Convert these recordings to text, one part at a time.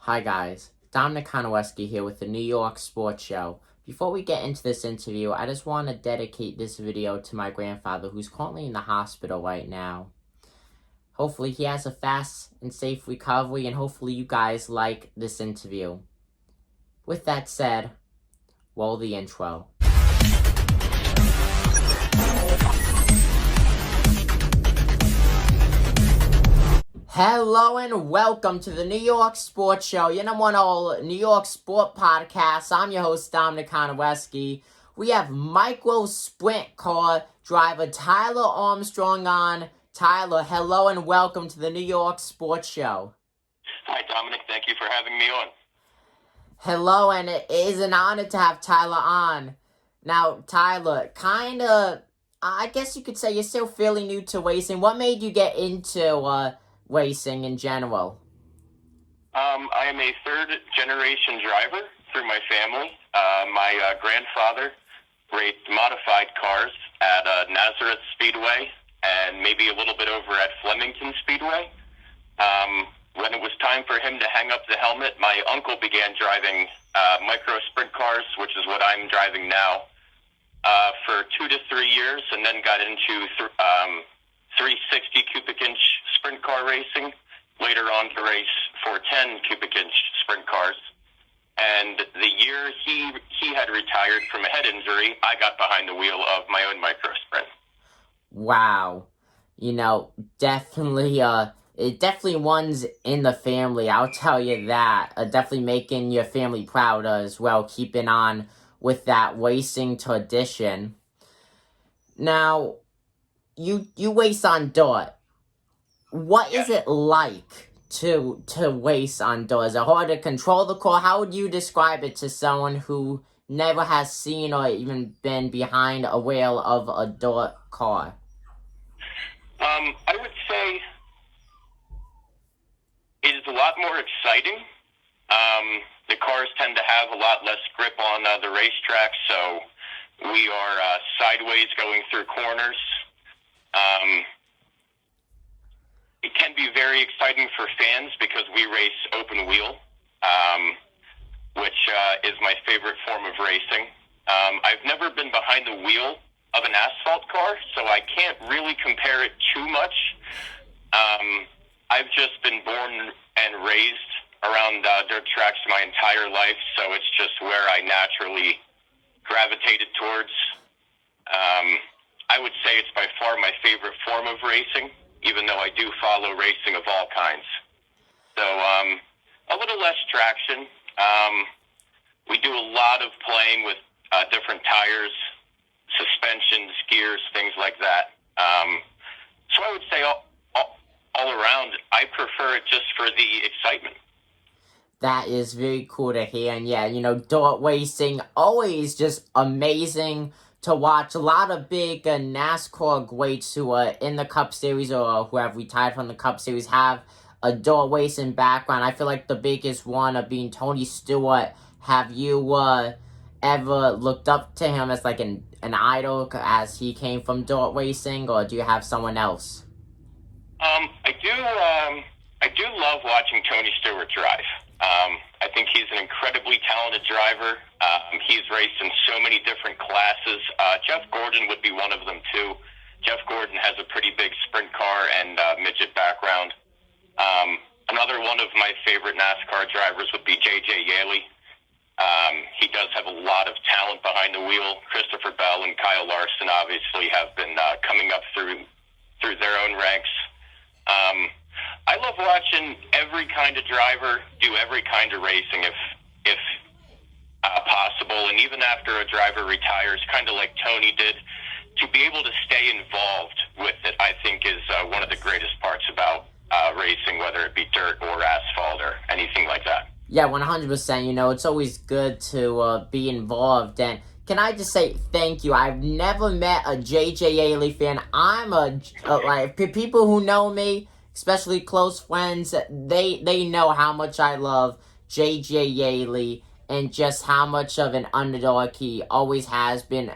Hi guys, Dominic Konowski here with the New York Sports Show. Before we get into this interview, I just want to dedicate this video to my grandfather who's currently in the hospital right now. Hopefully he has a fast and safe recovery, and hopefully you guys like this interview. With that said, roll the intro. Hello and welcome to the New York Sports Show, your number one all New York sport podcast. I'm your host, Dominic Konowski. We have micro sprint car driver Tyler Armstrong on. Tyler, hello and welcome to the New York Sports Show. Hi, Dominic. Thank you for having me on. Hello, and it is an honor to have Tyler on. Now, Tyler, I guess you could say you're still fairly new to racing. What made you get into racing in general? I am a third-generation driver through my family. My grandfather raced modified cars at Nazareth Speedway and maybe a little bit over at Flemington Speedway. When it was time for him to hang up the helmet, my uncle began driving micro sprint cars, which is what I'm driving now, for 2 to 3 years, and then got into 360 cubic inch sprint car racing, later on to race 410 cubic inch sprint cars. And the year he had retired from a head injury, I got behind the wheel of my own micro sprint. Wow. It definitely runs in the family, I'll tell you that. Definitely making your family proud as well, keeping on with that racing tradition. Now, you race on dirt. What is it like to race on dirt? Is it hard to control the car? How would you describe it to someone who never has seen or even been behind a wheel of a dirt car? I would say it is a lot more exciting. The cars tend to have a lot less grip on the racetrack, so we are sideways going through corners. It can be very exciting for fans because we race open wheel, which is my favorite form of racing. I've never been behind the wheel of an asphalt car, so I can't really compare it too much. I've just been born and raised around dirt tracks my entire life, so it's just where I naturally gravitated towards. I would say it's by far my favorite form of racing, even though I do follow racing of all kinds. So a little less traction. We do a lot of playing with different tires, suspensions, gears, things like that. So I would say all around, I prefer it just for the excitement. That is very cool to hear. And yeah, dirt racing, always just amazing to watch. A lot of big NASCAR greats who are in the Cup Series or who have retired from the Cup Series have a dirt racing background. I feel like the biggest one of being Tony Stewart. Have you ever looked up to him as like an idol as he came from dirt racing, or do you have someone else? I do love watching Tony Stewart drive. I think he's an incredibly talented driver. He's raced in so many different classes. Jeff Gordon would be one of them, too. Jeff Gordon has a pretty big sprint car and midget background. Another one of my favorite NASCAR drivers would be J.J. Yaley. He does have a lot of talent behind the wheel. Christopher Bell and Kyle Larson obviously have been coming up through their own ranks. I love watching every kind of driver do every kind of racing if possible. And even after a driver retires, kind of like Tony did, to be able to stay involved with it, I think is one of the greatest parts about racing, whether it be dirt or asphalt or anything like that. Yeah, 100%. It's always good to be involved. And can I just say thank you? I've never met a J.J. Yaley fan. I'm people who know me, especially close friends, they know how much I love J.J. Yaley and just how much of an underdog he always has been.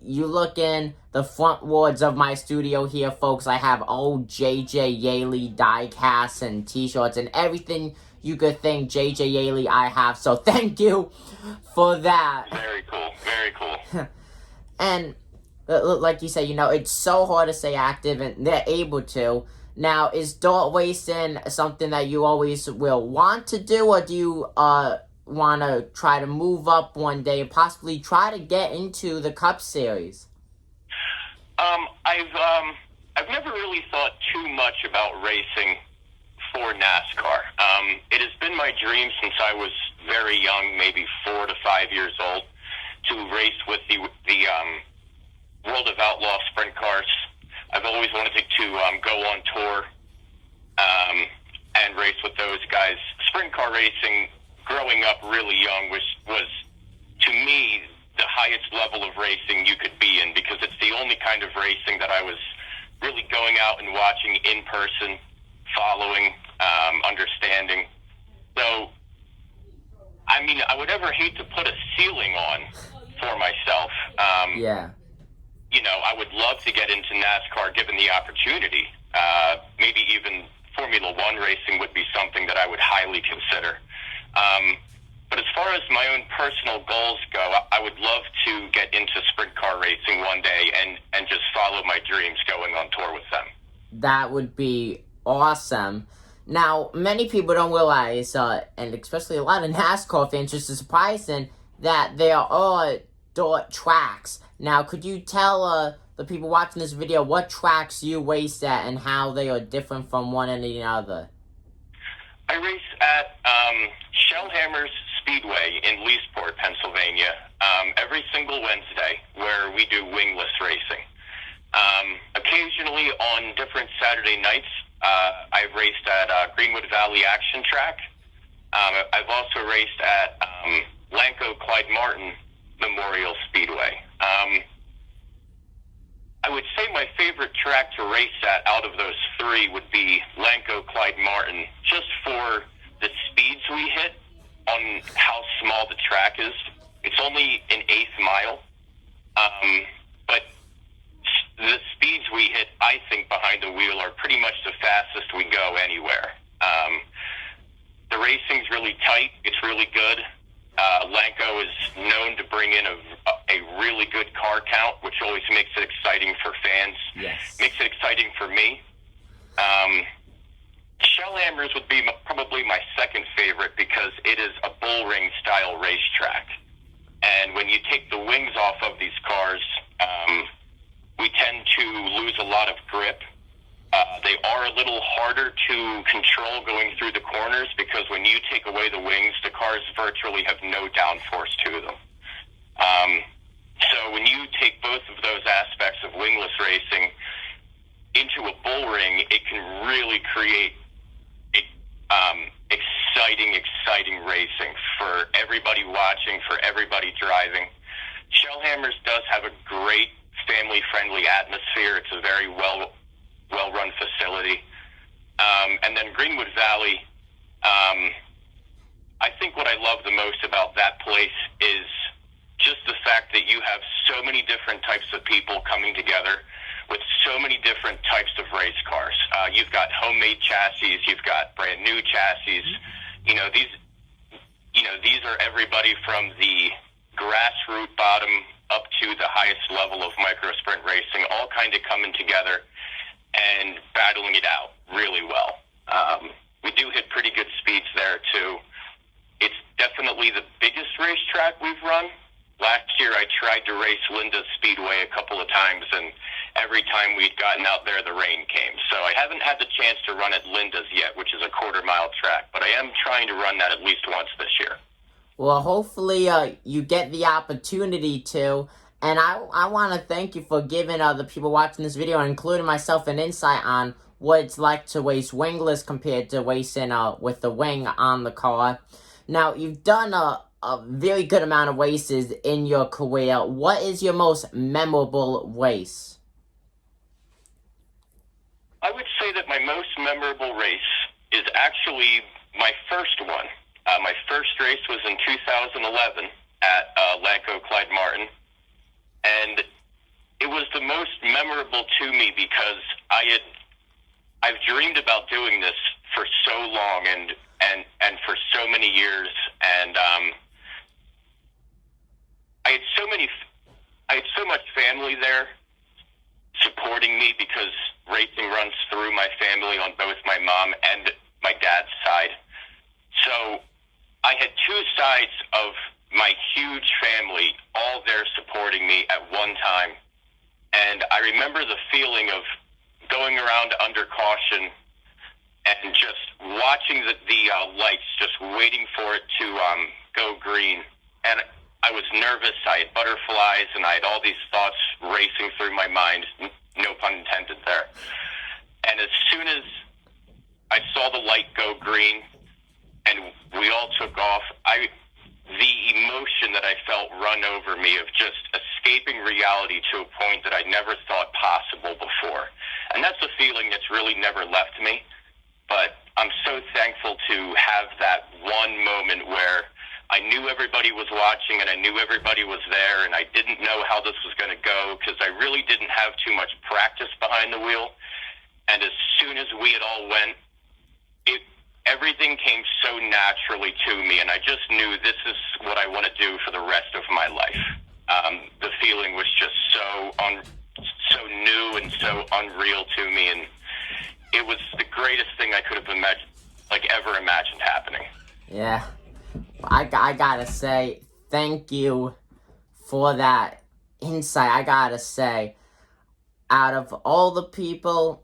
You look in the front wards of my studio here, folks. I have old J.J. Yaley die casts and t-shirts and everything you could thank JJ Yaley I have. So thank you for that. Very cool. Very cool. And like you say, it's so hard to stay active, and they're able to. Now, is dart racing something that you always will want to do, or do you want to try to move up one day and possibly try to get into the Cup Series? I've never really thought too much about racing for NASCAR. It has been my dream since I was very young, maybe 4 to 5 years old, to race with the World of Outlaw sprint cars. I've always wanted to go on tour and race with those guys. Sprint car racing, growing up really young, was to me the highest level of racing you could be in, because it's the only kind of racing that I was really going out and watching in person, following, understanding. So, I mean, I would ever hate to put a ceiling on for myself. Yeah. I would love to get into NASCAR given the opportunity. Maybe even Formula One racing would be something that I would highly consider. But as far as my own personal goals go, I would love to get into sprint car racing one day and just follow my dreams going on tour with them. That would be awesome. Now, many people don't realize, and especially a lot of NASCAR fans, just is surprising that there are dirt tracks. Now, could you tell the people watching this video what tracks you race at and how they are different from one and another? I race at Shellhammer's Speedway in Leesport, Pennsylvania, every single Wednesday, where we do wingless racing. Occasionally on different Saturday nights, I've raced at Greenwood Valley Action Track. I've also raced at Lanco Clyde Martin Memorial Speedway. I would say my favorite track to race at out of those three would be Lanco Clyde Martin, just for the speeds we hit on how small the track is. It's only an eighth mile, but the speeds we hit, I think, behind the wheel are pretty much the fastest we go anywhere. The racing's really tight. It's really good. Lanco is known to bring in a really good car count, which always makes it exciting for fans. Yes. Makes it exciting for me. Shellhammers would be probably my second favorite, because it is a bull ring style racetrack. And when you take the wings off of these cars, we tend to lose a lot of grip. They are a little harder to control going through the corners, because when you take away the wings, the cars virtually have no downforce to them. So when you take both of those aspects of wingless racing into a bull ring, it can really create exciting racing for everybody watching, for everybody driving. Shellhammers does have a great family-friendly atmosphere. It's a very well-run facility. And then Greenwood Valley, I think what I love the most about that place is just the fact that you have so many different types of people coming together with so many different types of race cars. You've got homemade chassis, you've got brand new chassis. These are everybody from the grassroots bottom up to the highest level of micro sprint racing, all kind of coming together and battling it out really well. We do hit pretty good speeds there too. It's definitely the biggest racetrack we've run. Last year I tried to race Linda's Speedway a couple of times, and every time we'd gotten out there, the rain came. So I haven't had the chance to run at Linda's yet, which is a quarter-mile track, but I am trying to run that at least once this year. Well, hopefully you get the opportunity to, and I want to thank you for giving the people watching this video, including myself, an insight on what it's like to race wingless compared to racing with the wing on the car. Now, you've done a very good amount of races in your career. What is your most memorable race? I would say that my most memorable race is actually my first one. My first race was in 2011 at Lanco Clyde Martin, and it was the most memorable to me because I've dreamed about doing this for so long, and and for so many years. And I had so much family there supporting me, because racing runs through my family on both my mom and my dad's side. So I had two sides of my huge family all there supporting me at one time. And I remember the feeling of going around under caution and just watching the lights, just waiting for it to go green. And I was nervous. I had butterflies, and I had all these thoughts racing through my mind, no pun intended there. And as soon as I saw the light go green and we all took off, the emotion that I felt run over me of just escaping reality to a point that I never thought possible before. And that's a feeling that's really never left me. But I'm so thankful to have that one moment where I knew everybody was watching and I knew everybody was there, and I didn't know how this was going to go because I really didn't have too much practice behind the wheel. And as soon as we had all went, everything came so naturally to me, and I just knew this is what I want to do for the rest of my life. The feeling was just so new and so unreal to me, and it was the greatest thing I could have ever imagined happening. Yeah. I gotta say, thank you for that insight. I gotta say, out of all the people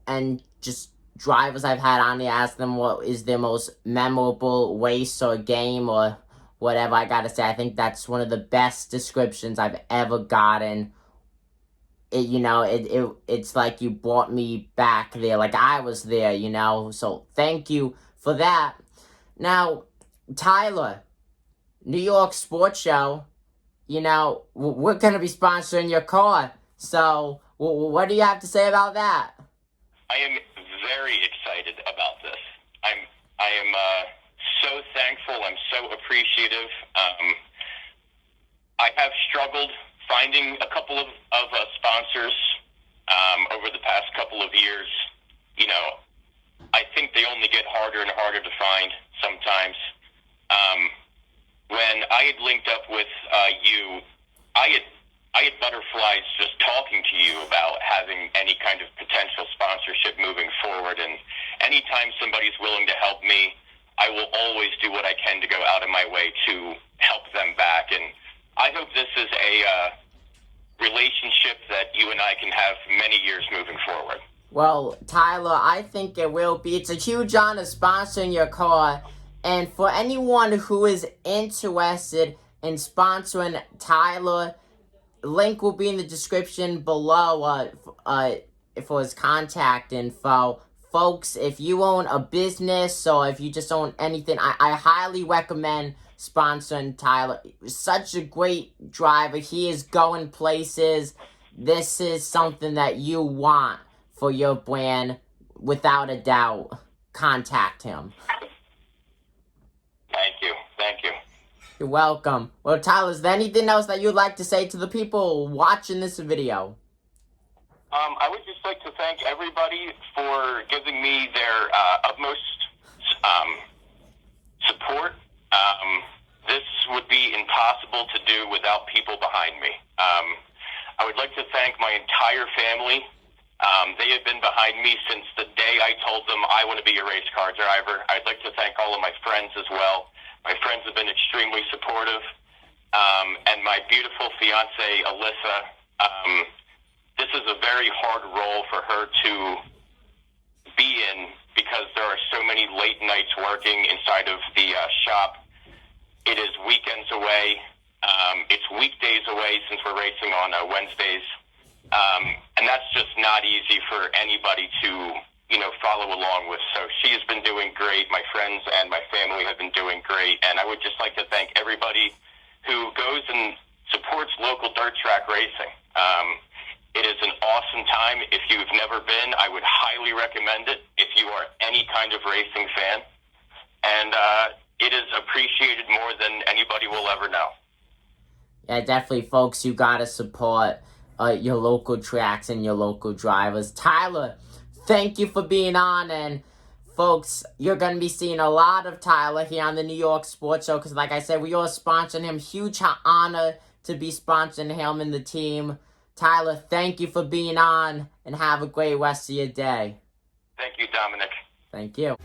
and just drivers I've had on here, ask them what is their most memorable race or game or whatever, I gotta say, I think that's one of the best descriptions I've ever gotten. It's like you brought me back there, like I was there, so thank you for that. Now, Tyler, New York Sports Show, we're going to be sponsoring your car. So, what do you have to say about that? I am very excited about this. I am so thankful. I'm so appreciative. I have struggled finding a couple of sponsors over the past couple of years. I think they only get harder and harder to find sometimes. When I had linked up with you, I had butterflies just talking to you about having any kind of potential sponsorship moving forward. And anytime somebody's willing to help me, I will always do what I can to go out of my way to help them back. And I hope this is a relationship that you and I can have many years moving forward. Well, Tyler, I think it will be. It's a huge honor sponsoring your car. And for anyone who is interested in sponsoring Tyler, link will be in the description below for his contact info. Folks, if you own a business or if you just own anything, I highly recommend sponsoring Tyler. Such a great driver. He is going places. This is something that you want for your brand. Without a doubt, contact him. Thank you. You're welcome. Well, Tyler, is there anything else that you'd like to say to the people watching this video? I would just like to thank everybody for giving me their utmost support. This would be impossible to do without people behind me. I would like to thank my entire family. They have been behind me since the day I told them I want to be a race car driver. I'd like to thank all of my friends as well. My friends have been extremely supportive. And my beautiful fiance, Alyssa, this is a very hard role for her to be in because there are so many late nights working inside of the shop. It is weekends away. It's weekdays away since we're racing on Wednesdays. And that's just not easy for anybody to, follow along with. So she has been doing great. My friends and my family have been doing great. And I would just like to thank everybody who goes and supports local dirt track racing. It is an awesome time. If you've never been, I would highly recommend it if you are any kind of racing fan. And it is appreciated more than anybody will ever know. Yeah, definitely, folks, you gotta support your local tracks and your local drivers. Tyler, thank you for being on, and folks, you're going to be seeing a lot of Tyler here on the New York Sports Show because, like I said, we are sponsoring him. Huge honor to be sponsoring him and the team. Tyler, thank you for being on, and have a great rest of your day. Thank you, Dominic. Thank you.